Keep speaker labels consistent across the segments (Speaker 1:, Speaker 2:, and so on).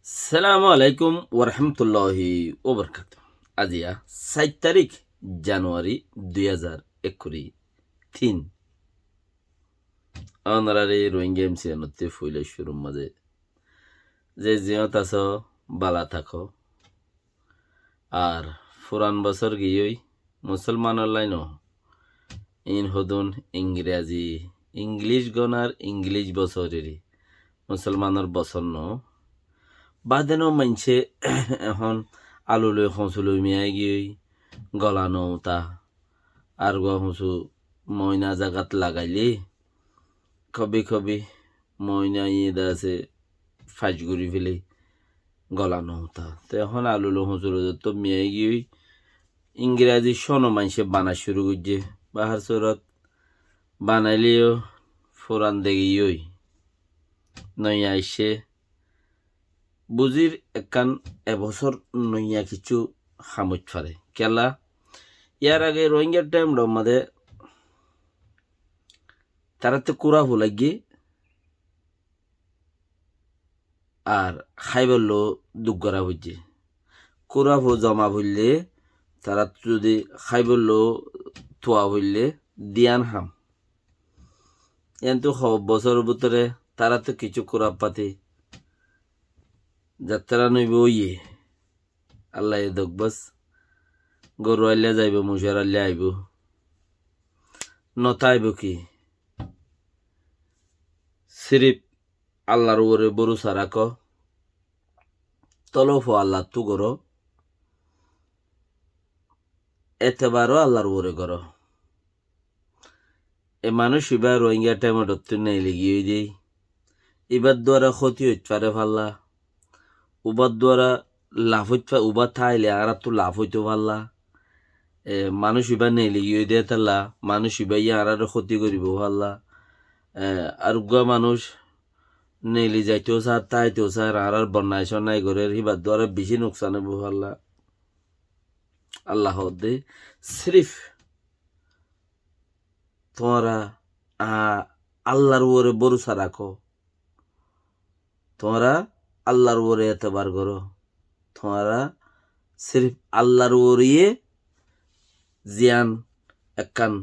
Speaker 1: সালামু আলাইকুম ওরহামতুল্লাহি ওবরকাত। আজিয়া 7 তারিখ জানুয়ারি 2023 অনারারে রোহিঙ্গা এমসিএনতে ফুইলে শুরুর মাঝে যে জিয়ত আছ বালা থাকো আর ফুরান বছর গিয়েই মুসলমান লাইন ইন হদুন ইংরেজি ইংলিশ গনার ইংলিশ বছরেরই মুসলমানের বছর ন বাদেনও মানছে এখন আলুলৈ খঁচুলৈ মিয়াই গিয়ে গলানো তা আর গহসু ময়না জাগাত লাগাইলে কবি কবি ময়না ইয়েদা আছে ফাঁস ঘুরি ফেলে গলানো তা তো এখন আলুলো হঁচুলো তো মিয়াই গিয়ে ইংরেজি শোনো মানছে বানা শুরু করছে বাহার চরত বানাইলেও ফোরান দেখিই নইয়া আইসে বুজির একান এবছর নইয়া কিছু খামুচ ফারে কেলা ইয়ার আগে রোহিঙ্গার টাইম মাঝে তারা তো কুড়া ভুলাগি আর খাই বললো দুগরা বুঝছে কুড়া ভু জমা ভুললে তারা যদি খাই বললো থোয়া ভুললে দিয়ান হাম কিন্তু বছর ভিতরে তারা তো কিছু কুড়া পাতি যাত্রা নইব ইয়ে আল্লাহ দেখবস গরু আইলে যাইব মুসার আইলে আইব নতা আইব কি সিরিপ আল্লাহর ওরে বড়ু সারাক তলফ আল্লাহ তু গর এতেবারও আল্লাহর ওরে গর এ মানুষ এবার রোহিঙ্গা টাইমে ডত্তর নেই লেগিয়ে দেই এবার দ্বারা ক্ষতি হইতে পারে পাল্লা উবার দ্বারা লাভ হইতে উবার থাইলে আর তো লাভ হইতে পারলা মানুষ এবার নেই লেগিয়ে দিয়ে তাল্লা মানুষ এবার আর ক্ষতি করিব পারলা আর মানুষ নেলি যাইতেও চার তাইতেও চার আর বন্যায় সন্যায় করে হিবার দ্বারা বেশি নোকসান হইব পারলা আল্লাহ দে সিরিফ তোমরা আল্লাহর ওরে ভরসা রাখো তোমরা আল্লাহর ওরে এতবার করো তোমরা সিরিফ আল্লাহর ওরিয়ে জিয়ান একান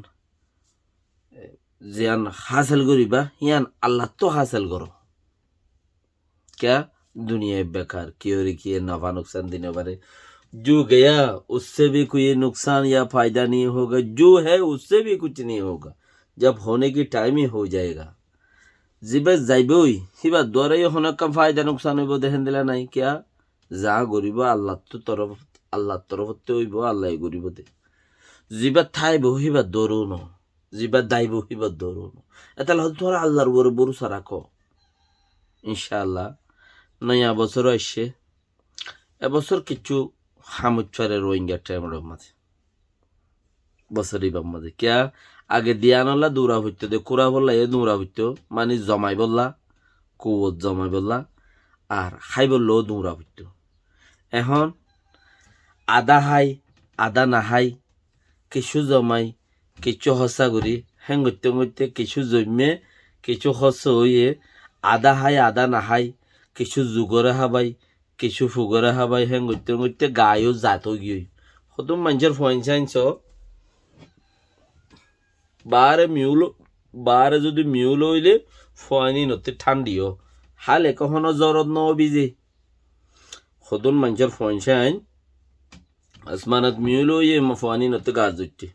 Speaker 1: জিয়ান হাসিল করিবা ইয়ান আল্লাহ তো হাসিল করো क्या दुनिया बेकार की और की नफा नुकसान देने वाले जो गया उससे भी कोई नुकसान या फायदा नहीं होगा जो है उससे भी कुछ नहीं होगा जब होने की टाइम ही हो जाएगा जिबे जाइबई हिबा द्वारा होने का फायदा नुकसान হইব দেখেন দিলা নাই क्या যা গরিব আল্লাহ তো তরফ তে হইব আল্লাহ গরিব দে জিবা থাইব হিবা দরুন জিবা দাইব হিবা দরুন এতাল তোরা আল্লাহর উপরে ভরসা রাখো ইনশাআল্লাহ নয়া বছর আসছে এবছর কিছু হামুচারে রোহিঙ্গা টাইমের মাঝে বছরই মাঝে কিয়া আগে দিয়ানলা দৌড়া হইতো দে কুড়া বললা এ দৌড়া হইতো মানে জমাই বললা কুয়ত জমাই বললা আর খাই বললেও দৌড়া হইতো এখন আদা হাই আদা নাহাই কিছু জমাই কিছু হসা করি হেঙ্গতে গতে কিছু জমে কিছু হস হইয়ে আদা হাই আদা নাহাই কিছু যুগরে হাবাই কিছু ফুগরে হাবাই হেঙ্গতে গতে গায়ও জাত গিয়ে হতো মানুষের ফয়েন সাইন্স বারে যদি মিউল হইলে ফয়নি নতে ঠান্ডিও হালে কখনো জ্বরত ন বিজে হতন মানুষের ফয়েন সাইন আসমানত মিউল হইয়ে ফয়নি নতে গাছ ধরতে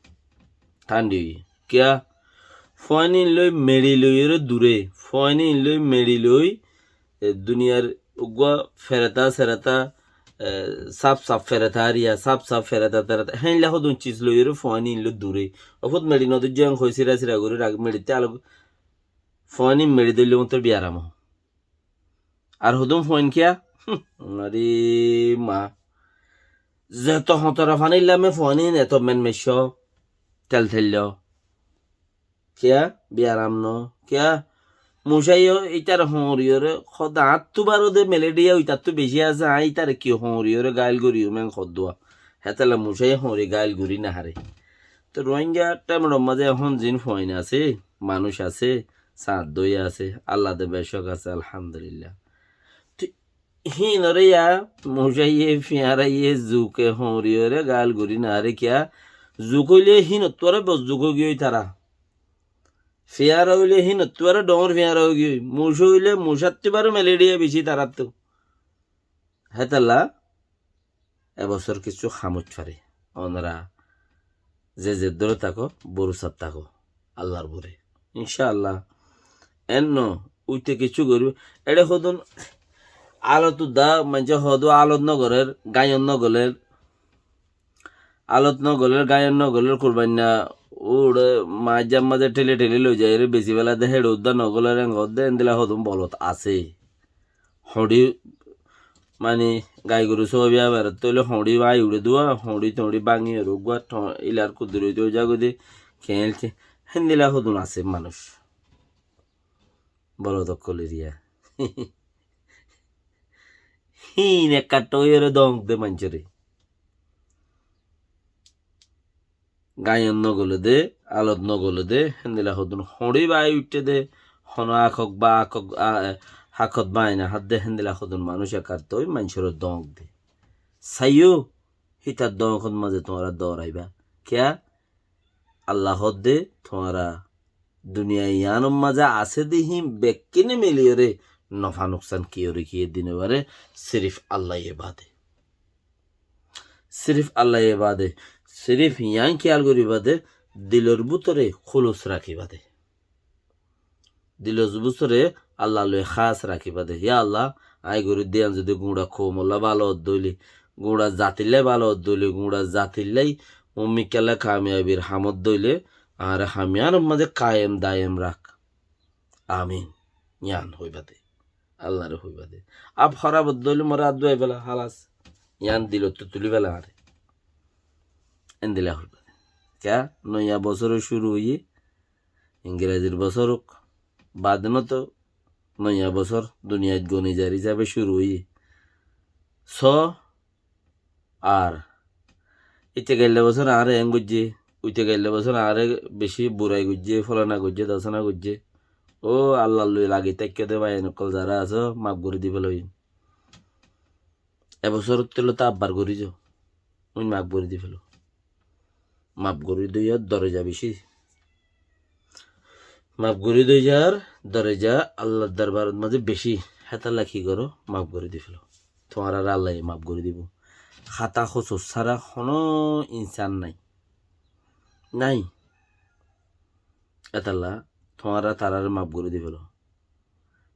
Speaker 1: ঠান্ডি হইয়ে কিয়া ফয়নি লই মেড়ি লই দূরে ফয়নি লই মেড়ি লই দুনিয়ার উগুয়া ফেরতা সেরাতা সাপ সাপ ফেরতা রিয়া সাপ সাপ ফেরতা তেরাতা হ্যাঁ লাখ দুন চিজ লই ফয়নি লো দূরে অফত মেড়ি নদী জং হয়েছিরা সিরা করে রাগ মেড়িতে আলো ফয়নি মেড়ি দিল মতো বিয়ারাম আর হদম ফয়ন কিয়া আরে মা যেত হতরা ফানিলামে ফয়নি এত মেন মেশ তেল থেল কিয়া বিয়ারাম ন কিয়া মুসাইও ইটার হরিয়রে সদা হাতটো বারো দে মেলেডিয়া ইটার তো বেশি আছে ইটার কি হরিয়রে গাইল গরিও মেন সদোয়া হেতালে মুসাই হরি গাইল গরি না হারে তো রোহিঙ্গা টাইমের মাঝে এখন জিন ফয়ন আছে মানুষ আছে সাত দই আছে আল্লাহ দে বেশক আছে আলহামদুলিল্লাহ হিনরে ইয়া মশাইয়ে ফিয়ারাইয়ে জুকে হরিয়রে গাল গুরি না রে কিয়া জুক হইলে হিন তোরে বস জুক গিয়ে তারা ফিয়ারা হইলে হিন তোরে ডর ফিয়ারা হয়ে গিয়ে মুস হইলে মুসাত্তি বারো ম্যালেরিয়া বেশি তারার তো হেতাল্লা এবছর কিছু খামুচ ফারে ওনারা যে দূরে থাকো বরুসাত থাকো আল্লাহর বরে ইনশাআল্লাহ এন্ন উইতে কিছু করবে এটা হদন আলত দা মানে হদু আলত নগরের গায়ন নগরের আলত নগরের গায়ন নগরের কুরবান্না ওড়ে মাঝে মাঝে ঠেলে ঠেলে লই যায় রে বেশি বেলা দে হেড উদ্দা নগলের হদ্দে এন্দিলা হদম বলত আছে হড়ি মানে গাই গরু সবই আবার তৈলে হড়ি বাই উড়ে দেওয়া হড়ি টড়ি বাঙি রোগুয়া ইলার কুদুরে দিয়ে যাগো খেলছে হেন্দিলা হদুন আছে মানুষ বলত কলেরিয়া হিন একটা টয়ের দং দে মাঞ্চরে গায়ন নগলে দে আলত নগলে দে হেন্দিলা হদুন হড়ি বাই উঠতে দে হন আখক বা আখক হাকত বাই না হাত দে হেন্দিলা হদুন মানুষ একার তৈ মানুষের দং দে সাইও হিতার দংখন মাঝে তোমরা দৌড়াইবা কেয়া আল্লাহ দে তোমরা দুনিয়া ইয়ানোর মাঝে আছে দিহি বেকিনে মিলিয়ে রে নফা নুকসান কিয়ে রেখিয়ে দিনে বারে সিরিফ আল্লাহ বাদে সিরিফ আল্লাহ বাদে সিরিফ ইয়াং খেয়াল করি বাদে দিলর বুতরে খুলুস রাখি বাদে দিলর বুতরে আল্লাহ লয়ে খাস রাখি বাদে ইয়া আল্লাহ আই গরি দিয়ান যদি গুঁড়া খো মোল্লা ভালো দইলি গুঁড়া জাতিলে ভালো দইলি গুঁড়া জাতিল্লাই অম্মিকালে কামিয়াবির হামদ দইলে আর হামিয়ার মাঝে কায়েম দায়েম রাখ আমিন ইয়ান হইবাদে আল্লাহর হইবাদে আপ হরাব দইলে মরা আদুয়াই বেলা হালাস ইয়ান দিল তো তুলি বেলা আরে এন্দিলা হইবাদে ক্যা নয়া বছর শুরু হইয়ে ইংরেজির বছর বাদ ন তো নয়া বছর দুনিয়াত গণিজার হিসাবে শুরু হইয়ে স আর ইতে গেলে বছর আরে এং গুজে উইতে গেলে বছর আরে বেশি বুড়াই গুজে ফলানা গুজে দশনা গুজে ও আল্লাহ লই লাগি তাইকে দে ভাই নকল যারা আছো মাপ করে দিবে লই এবছর তেল তো আব্বার করি যাও ওই মাপ করে দি ফেলো মাপ করে দই আর দরজা বেশি মাপ করে দই যার দরজা আল্লাহর দরবার মাঝে বেশি হেতালা কি করো মাপ করে দি ফেলো তোমার আর আল্লাহ মাপ করে দিব খাতা খোঁচো ছাড়া কোনো ইনসান নাই নাই এতাল্লা তোমার তারার মাপ করে দি ফেলো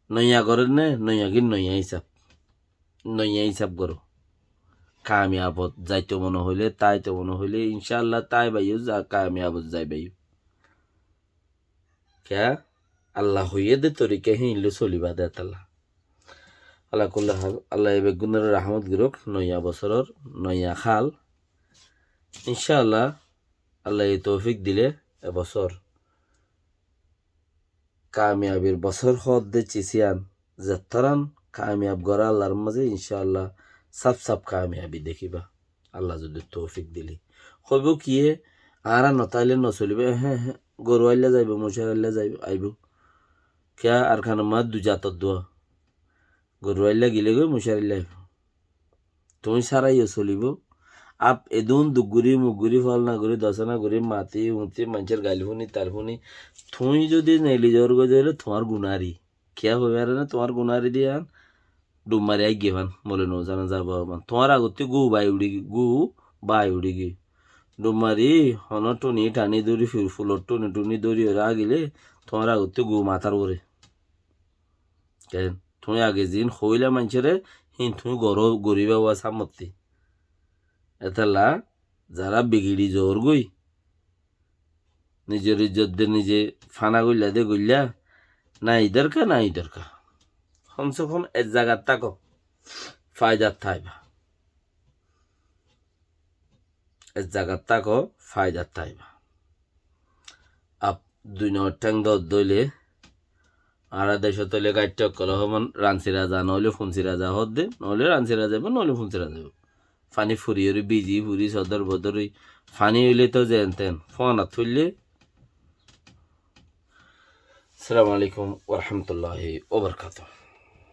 Speaker 1: নইয়া করেন নে নইয়া কি নইয়া হিসাব করো কামিয়াবত যাইতে মনে হইলে তাইতে মনে হইলে ইনশাআল্লাহ তাই বাইও যা কামিয়াবত যাই বাইও কে আল্লাহ হইয়ে দে তরিকে হিনলে চলিবা দে তাল্লা আল্লাহ করলে আল্লাহ এ বেগুনের রাহমত গিরক নইয়া বছরের নইয়া খাল ইনশাআল্লাহ আল্লাহ এই তৌফিক দিলে এবছর কামিয়াবির বছর হদ দে চিসিয়ান যাত্রান কামিয়াব গড়া আল্লাহর মাঝে ইনশাআল্লাহ সাপ কামিয়াবি দেখিবা আল্লাহ যদি তৌফিক দিলি হইব কিয়ে আর নতাইলে নচলিবে হ্যাঁ গরু আইলে যাইব মশার আইলে যাইব আইব কে আর খান মা দু জাতর দোয়া গরু আইলে গিলে গই মশার আইলে আইব তুমি সারাইও চলিব আপ এদুন দুগুরি মুগুরি ফল না করি দশনা করি মাতি উঁতি মানুষের গাইল শুনি তার শুনি তুই যদি নেলি যাওয়ার গো যাইলে তোমার গুনারি কিয়া হইবে না তোমার গুনারি দিয়ে ডুব মারি আই গেভান বলে নো জানা যাবো তোমার আগতে গু বাই উড়ি গি ডুব মারি হন টুনি টানি দৌড়ি ফুলর টুনি দৌড়ি ওরা গেলে তোমার আগতে গু মাথার ওরে কেন তুমি আগে দিন হইলে মানুষেরে হিন তুমি গরিবা ওয়া সামর্তি এতালা যারা বিগিড়ি জোর গই নিজের ইজ্জত দে নিজে ফানা গইলা দে গইলা নাই দরকার কমসে কম এক জায়গার থাকো ফায়দার থাইবা এক জায়গার থাকো ফায়দার থাইবা আপ 2 নম্বর ট্যাং দইলে আর দেশ তলে গাইট কল হমান রানসি রাজা নইলে ফুনসি রাজা হদ দে নইলে রানসি রাজা যাবে নইলে ফুনসি রাজা যাবে ফানি ফুরিয়ে বিজি ফুরি সদর বদর ফানি হইলে তো যেন তেন ফোন থইলে আসসালামু আলাইকুম ওয়া রাহমাতুল্লাহি ওয়া বারাকাতুহু।